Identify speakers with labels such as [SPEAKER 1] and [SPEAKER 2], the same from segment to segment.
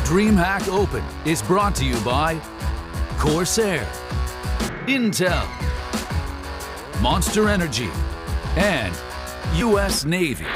[SPEAKER 1] DreamHack Open is brought to you by Corsair, Intel, Monster Energy, and U.S. Navy.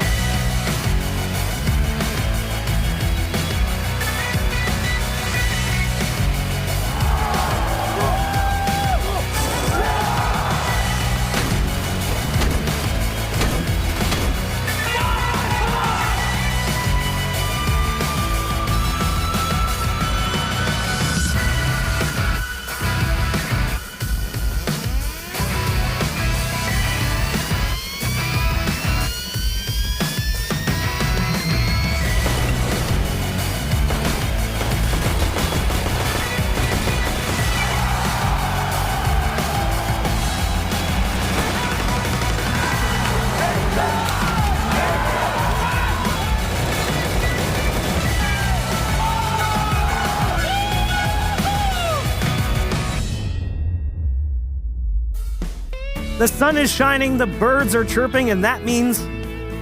[SPEAKER 2] The sun is shining, the birds are chirping, and that means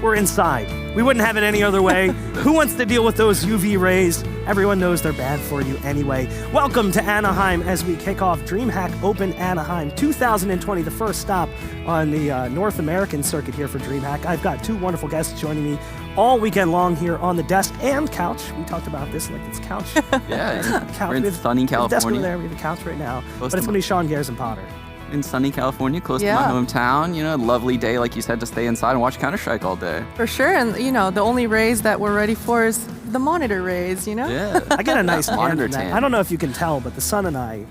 [SPEAKER 2] we're inside. We wouldn't have it any other way. Who wants to deal with those UV rays? Everyone knows they're bad for you anyway. Welcome to Anaheim as we kick off DreamHack Open Anaheim 2020, the first stop on the North American circuit here for DreamHack. I've got two wonderful guests joining me all weekend long here on the desk and couch. We talked about this like it's couch.
[SPEAKER 3] We're in sunny California.
[SPEAKER 2] Desk over there, we have a couch right now. But it's going to be Sean Garrison Potter.
[SPEAKER 3] In sunny California, close to my hometown. You know, lovely day, like you said, to stay inside and watch Counter-Strike all day.
[SPEAKER 4] For sure, and you know, the only rays that we're ready for is the monitor rays, you know?
[SPEAKER 3] Yeah.
[SPEAKER 2] I get a nice
[SPEAKER 3] monitor
[SPEAKER 2] tan. I don't know if you can tell, but the sun and I,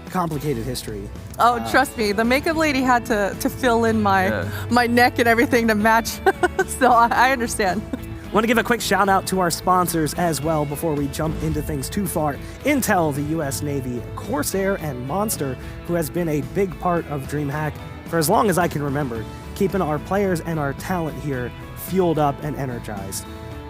[SPEAKER 2] complicated history.
[SPEAKER 4] Oh, trust me, the makeup lady had to fill in my neck and everything to match, so I understand.
[SPEAKER 2] I want to give a quick shout out to our sponsors as well before we jump into things too far. Intel, the U.S. Navy, Corsair, and Monster, who has been a big part of DreamHack for as long as I can remember, keeping our players and our talent here fueled up and energized.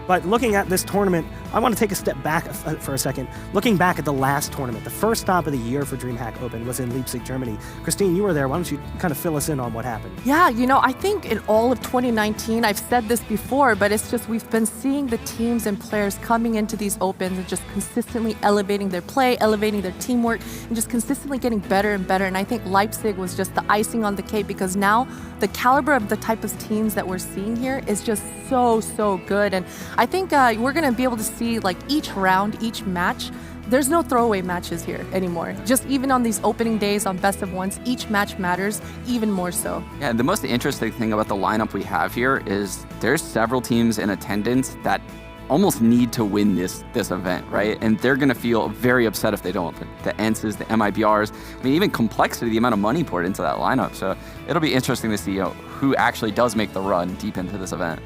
[SPEAKER 2] But looking at this tournament, I want to take a step back for a second. Looking back at the last tournament, the first stop of the year for DreamHack Open was in Leipzig, Germany. Christine, you were there. Why don't you kind of fill us in on what happened?
[SPEAKER 4] Yeah, you know, I think in all of 2019, I've said this before, but it's just we've been seeing the teams and players coming into these Opens and just consistently elevating their play, elevating their teamwork, and just consistently getting better and better. And I think Leipzig was just the icing on the cake because now the caliber of the type of teams that we're seeing here is just so good. And I think we're going to be able to see like each round, each match. There's no throwaway matches here anymore. Just even on these opening days on best of ones, each match matters even more so.
[SPEAKER 3] Yeah, the most interesting thing about the lineup we have here is there's several teams in attendance that almost need to win this event, right? And they're going to feel very upset if they don't. The ENSs, the MIBRs, I mean, even complexity, the amount of money poured into that lineup. So it'll be interesting to see who actually does make the run deep into this event.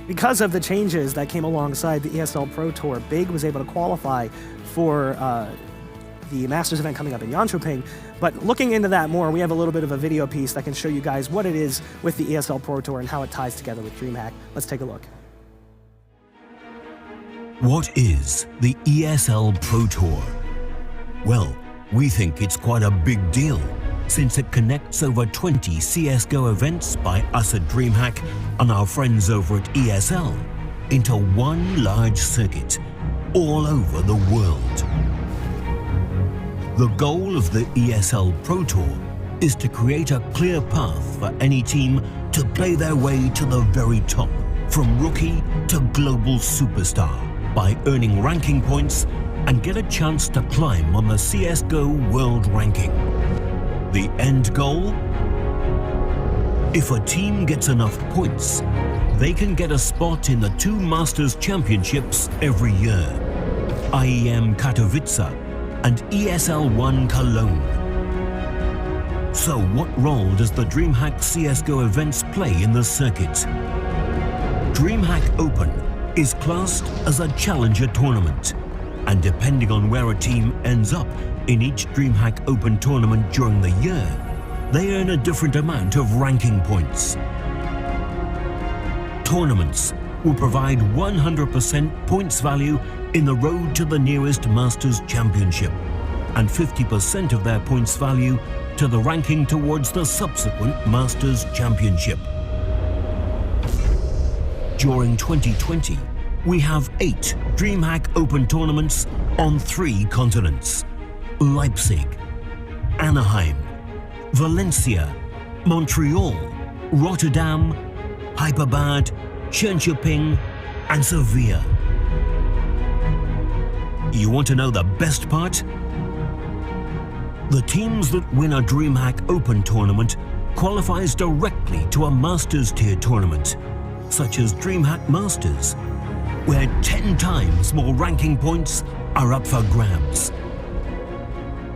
[SPEAKER 2] Because of the changes that came alongside the ESL Pro Tour, Big was able to qualify for the Masters event coming up in Jönköping. But looking into that more, we have a little bit of a video piece that can show you guys what it is with the ESL Pro Tour and how it ties together with DreamHack. Let's take a look.
[SPEAKER 5] What is the ESL Pro Tour? Well, we think it's quite a big deal, since it connects over 20 CSGO events by us at DreamHack and our friends over at ESL into one large circuit all over the world. The goal of the ESL Pro Tour is to create a clear path for any team to play their way to the very top, from rookie to global superstar, by earning ranking points and get a chance to climb on the CSGO World Ranking. The end goal? If a team gets enough points, they can get a spot in the 2 Masters Championships every year, IEM Katowice and ESL 1 Cologne. So what role does the DreamHack CSGO events play in the circuit? DreamHack Open is classed as a challenger tournament, and depending on where a team ends up in each DreamHack Open tournament during the year, they earn a different amount of ranking points. Tournaments will provide 100% points value in the road to the nearest Masters Championship, and 50% of their points value to the ranking towards the subsequent Masters Championship. During 2020, we have 8 DreamHack Open tournaments on 3 continents: Leipzig, Anaheim, Valencia, Montreal, Rotterdam, Hyderabad, Shenzhen, and Sevilla. You want to know the best part? The teams that win a DreamHack Open tournament qualifies directly to a Masters tier tournament, such as DreamHack Masters, where 10 times more ranking points are up for grabs.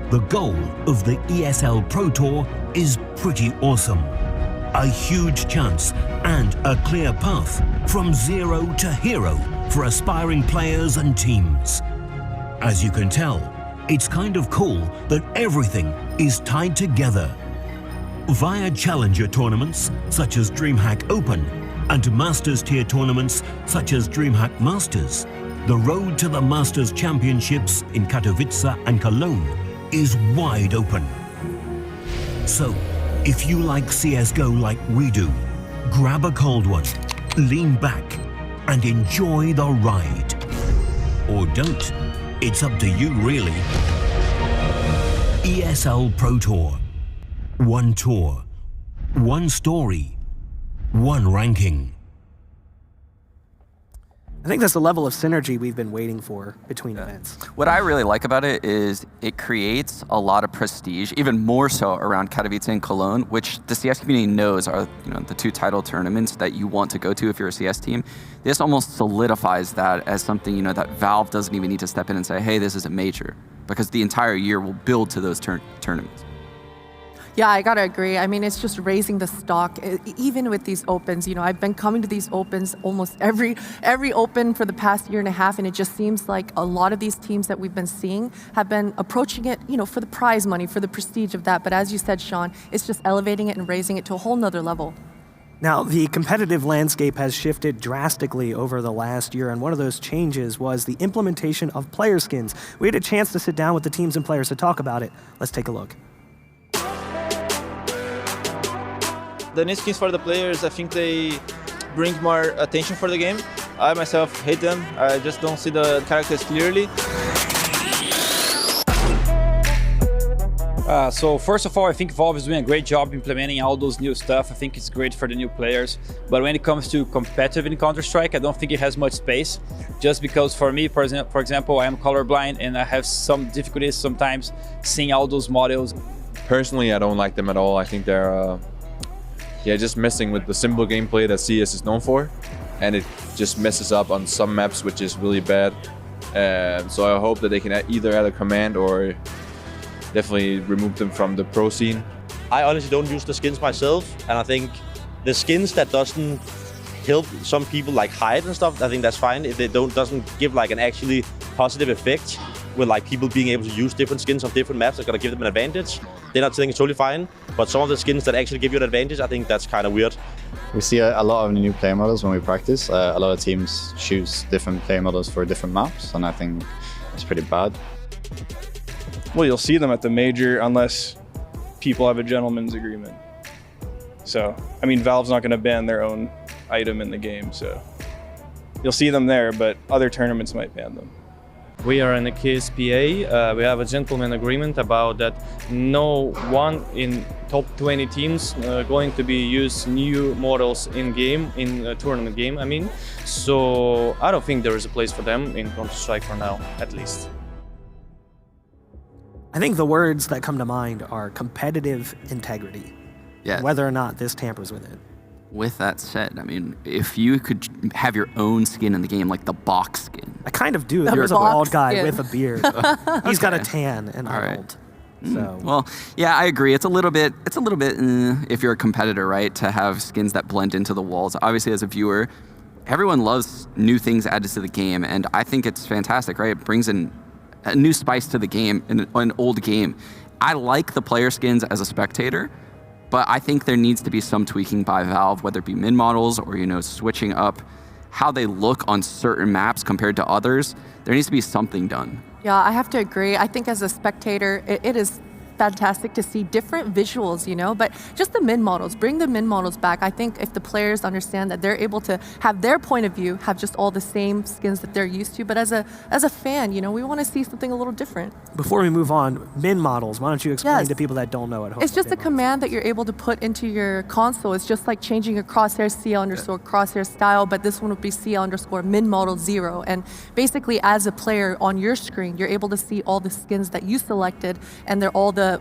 [SPEAKER 5] The goal of the ESL Pro Tour is pretty awesome. A huge chance and a clear path from zero to hero for aspiring players and teams. As you can tell, it's kind of cool that everything is tied together. Via challenger tournaments such as DreamHack Open and Masters tier tournaments such as DreamHack Masters, the road to the Masters Championships in Katowice and Cologne is wide open. So, if you like CSGO like we do, grab a cold one, lean back, and enjoy the ride. Or don't. It's up to you, really. ESL Pro Tour. One tour, one story, one ranking.
[SPEAKER 2] I think that's the level of synergy we've been waiting for between events.
[SPEAKER 3] What I really like about it is it creates a lot of prestige, even more so around Katowice and Cologne, which the CS community knows are the 2 title tournaments that you want to go to if you're a CS team. This almost solidifies that as something that Valve doesn't even need to step in and say, hey, this is a major, because the entire year will build to those tournaments.
[SPEAKER 4] Yeah, I gotta agree. I mean, it's just raising the stock, even with these opens. I've been coming to these opens almost every open for the past year and a half, and it just seems like a lot of these teams that we've been seeing have been approaching it, for the prize money, for the prestige of that. But as you said, Sean, it's just elevating it and raising it to a whole nother level.
[SPEAKER 2] Now, the competitive landscape has shifted drastically over the last year, and one of those changes was the implementation of player skins. We had a chance to sit down with the teams and players to talk about it. Let's take a look.
[SPEAKER 6] The new skins for the players, I think they bring more attention for the game. I myself hate them. I just don't see the characters clearly.
[SPEAKER 7] So first of all, I think Valve is doing a great job implementing all those new stuff. I think it's great for the new players. But when it comes to competitive in Counter-Strike, I don't think it has much space. Just because for me, for example, I am colorblind and I have some difficulties sometimes seeing all those models.
[SPEAKER 8] Personally, I don't like them at all. I think they're just messing with the simple gameplay that CS is known for, and it just messes up on some maps, which is really bad. So I hope that they can either add a command or definitely remove them from the pro scene.
[SPEAKER 9] I honestly don't use the skins myself, and I think the skins that doesn't help some people like hide and stuff, I think that's fine. If they doesn't give like an actually positive effect with like people being able to use different skins on different maps, that's gonna give them an advantage. They're not saying it's totally fine, but some of the skins that actually give you an advantage, I think that's kind of weird.
[SPEAKER 10] We see a lot of new player models when we practice. A lot of teams choose different player models for different maps, and I think it's pretty bad.
[SPEAKER 11] Well, you'll see them at the major unless people have a gentleman's agreement. So, I mean, Valve's not going to ban their own item in the game, so you'll see them there, but other tournaments might ban them.
[SPEAKER 12] We are in the KSPA. We have a gentleman agreement about that no one in top 20 teams going to be use new models in game, in a tournament game, I mean. So I don't think there is a place for them in Counter-Strike for now, at least.
[SPEAKER 2] I think the words that come to mind are competitive integrity.
[SPEAKER 3] Yeah.
[SPEAKER 2] Whether or not this tampers with it.
[SPEAKER 3] With that said, I mean, if you could have your own skin in the game, like the box skin.
[SPEAKER 2] I kind of do. There's a bald guy with a beard. He's got a tan and old. So.
[SPEAKER 3] Well, yeah, I agree. It's a little bit if you're a competitor, right, to have skins that blend into the walls. Obviously, as a viewer, everyone loves new things added to the game, and I think it's fantastic, right? It brings in a new spice to the game, in an old game. I like the player skins as a spectator, but I think there needs to be some tweaking by Valve, whether it be min models or, switching up how they look on certain maps compared to others. There needs to be something done.
[SPEAKER 4] Yeah, I have to agree. I think as a spectator, it is fantastic to see different visuals, you know, but just the mid models, bring the mid models back. I think if the players understand that they're able to have their point of view, have just all the same skins that they're used to, but as a fan, you know, we want to see something a little different.
[SPEAKER 2] Before we move on, min models, why don't you explain to people that don't know at home?
[SPEAKER 4] It's just a command that you're able to put into your console. It's just like changing your crosshair CL_crosshair style, but this one would be CL_min model 0. And basically, as a player on your screen, you're able to see all the skins that you selected, and they're all the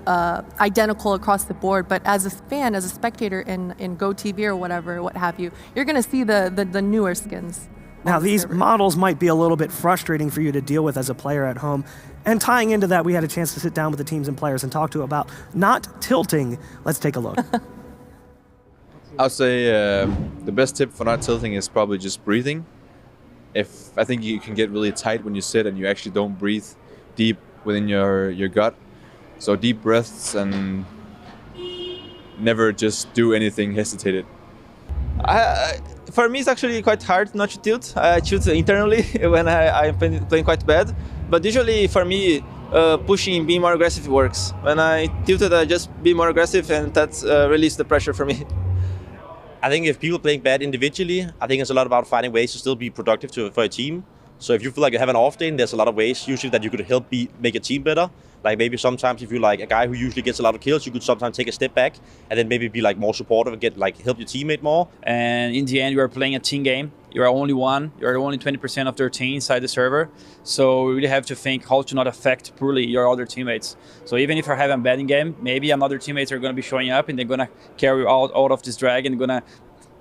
[SPEAKER 4] identical across the board. But as a fan, as a spectator in GoTV or whatever, what have you, you're going to see the newer skins.
[SPEAKER 2] Now, these models might be a little bit frustrating for you to deal with as a player at home. And tying into that, we had a chance to sit down with the teams and players and talk to about not tilting. Let's take a look.
[SPEAKER 8] I would say the best tip for not tilting is probably just breathing. I think you can get really tight when you sit and you actually don't breathe deep within your gut. So deep breaths and never just do anything hesitated.
[SPEAKER 6] For me, it's actually quite hard not to tilt. I tilt internally when I'm playing quite bad. But usually for me, pushing, being more aggressive works. When I tilted, I just be more aggressive, and that's release the pressure for me.
[SPEAKER 9] I think if people playing bad individually, I think it's a lot about finding ways to still be productive for a team. So if you feel like you have an off day, there's a lot of ways usually that you could help make a team better. Like maybe sometimes if you're like a guy who usually gets a lot of kills, you could sometimes take a step back and then maybe be like more supportive and help your teammate more.
[SPEAKER 7] And in the end, you are playing a team game. You're only one. You're only 20% of their team inside the server. So you really have to think how to not affect poorly your other teammates. So even if you're having a bad game, maybe another teammates are going to be showing up and they're going to carry you out of this drag and going to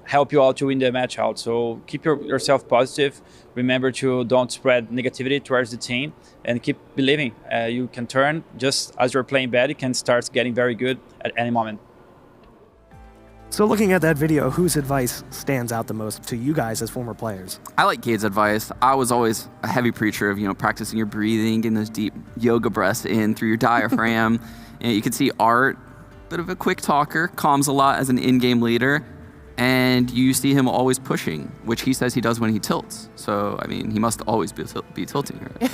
[SPEAKER 7] help you out to win the match out. So keep yourself positive. Remember to don't spread negativity towards the team and keep believing. You can turn just as you're playing bad, you can start getting very good at any moment.
[SPEAKER 2] So looking at that video, whose advice stands out the most to you guys as former players?
[SPEAKER 3] I like Gade's advice. I was always a heavy preacher of, practicing your breathing, getting those deep yoga breaths in through your diaphragm. And you can see Art, bit of a quick talker, calms a lot as an in-game leader. And you see him always pushing, which he says he does when he tilts. So, I mean, he must always be tilting, right?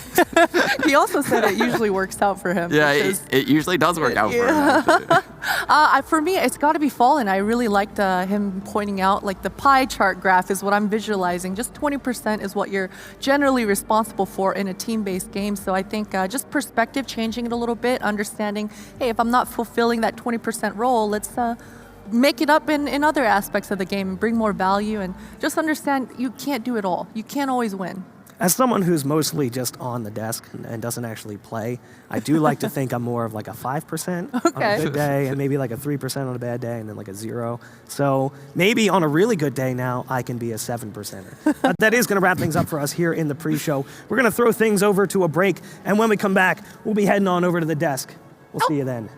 [SPEAKER 4] He also said it usually works out for him.
[SPEAKER 3] Yeah, it usually does work out for him.
[SPEAKER 4] For me, it's got to be Fallen. I really liked him pointing out, like, the pie chart graph is what I'm visualizing. Just 20% is what you're generally responsible for in a team-based game. So I think just perspective, changing it a little bit, understanding, hey, if I'm not fulfilling that 20% role, let's make it up in other aspects of the game and bring more value, and just understand you can't do it all. You can't always win.
[SPEAKER 2] As someone who's mostly just on the desk and doesn't actually play, I do like to think I'm more of like a 5% on a good day and maybe like a 3% on a bad day and then like a 0. So maybe on a really good day now, I can be a 7%er. That is going to wrap things up for us here in the pre-show. We're going to throw things over to a break, and when we come back, we'll be heading on over to the desk. We'll see you then.